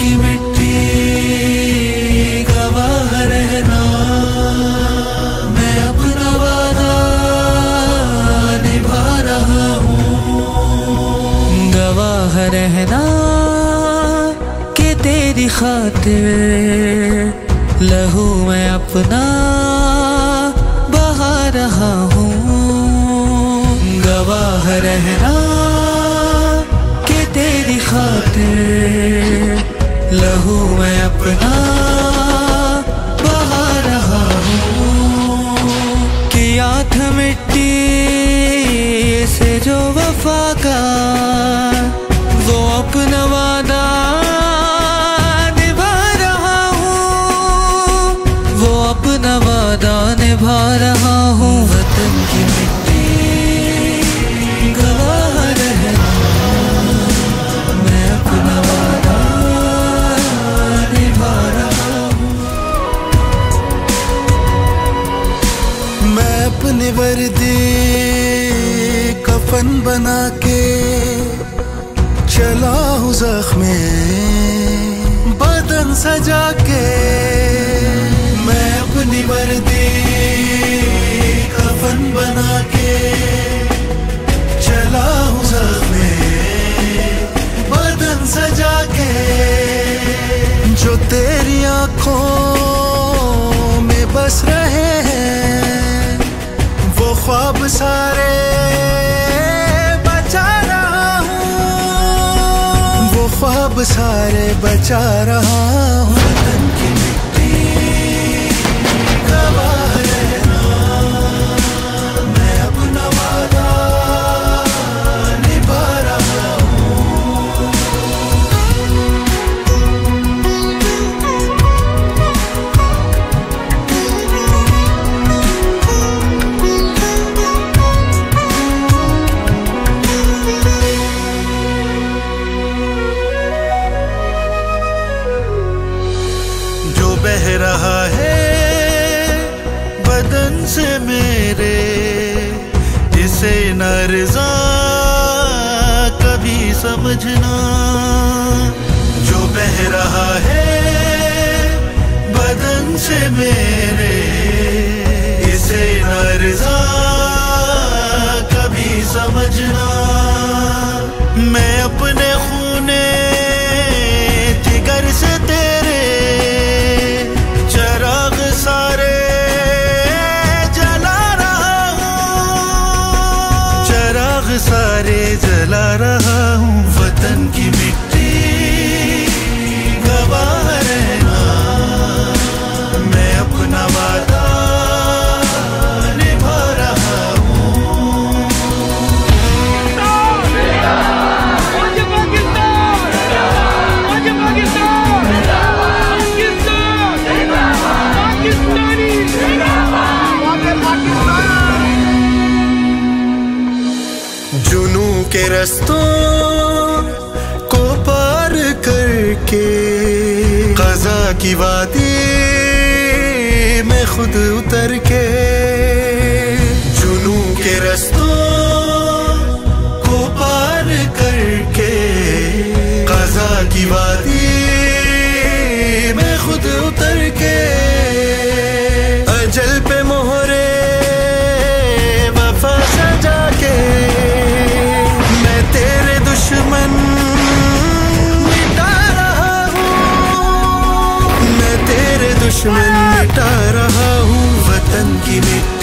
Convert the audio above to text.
की मिट्टी गवाह रहना, मैं अपना वादा निभा रहा हूँ। गवाह रहना कि तेरी खातिर लहू मैं अपना बहा रहा हूँ। गवाह रहना कि तेरी खातिर लहू मैं अपना बहा रहा हूँ। कि आँख मिट्टी से जो वफा का वो अपना वादा निभा रहा हूँ, वो अपना वादा निभा रहा हूँ। वतन की मिट्टी गवाह रहना, मैं अपना वादा निभा रहा हूँ। मैं अपनी वर्दी कफन बना के चला हूँ ज़ख्मे बदन सजा के। मैं अपनी वर्दी कफन बना के चला हूँ ज़ख्मे बदन सजा के। जो तेरी आँखों में बस रहे हैं वो ख्वाब सारे बचा रहा हूँ, वो ख्वाब सारे बचा रहा हूँ। वतन की मिट्टी गवाह रहना, मैं अपना वादा निभा रहा हूँ। जो बह रहा है बदन से मेरे इसे न रज़ा कभी समझना। जो बह रहा है बदन से मेरे इसे न रज़ा कभी समझना। मैं अपने खूने जिगर से तेरे चराग सारे जला रहा हूँ, चराग सारे जला रहा हूँ। वतन की मिट्टी गवाह रहना, मैं अपना वादा निभा रहा हूँ। जुनू के रस्तों को पार करके क़ज़ा की वादी में खुद उतर के। जुनू के रस्तों को पार करके क़ज़ा की वादी में खुद उतर के। अजल पे मोहरे वफा सजा के मैं तेरे दुश्मन मिटा रहा हूँ, मैं तेरे दुश्मन मिटा रहा हूँ। वतन की मिट्टी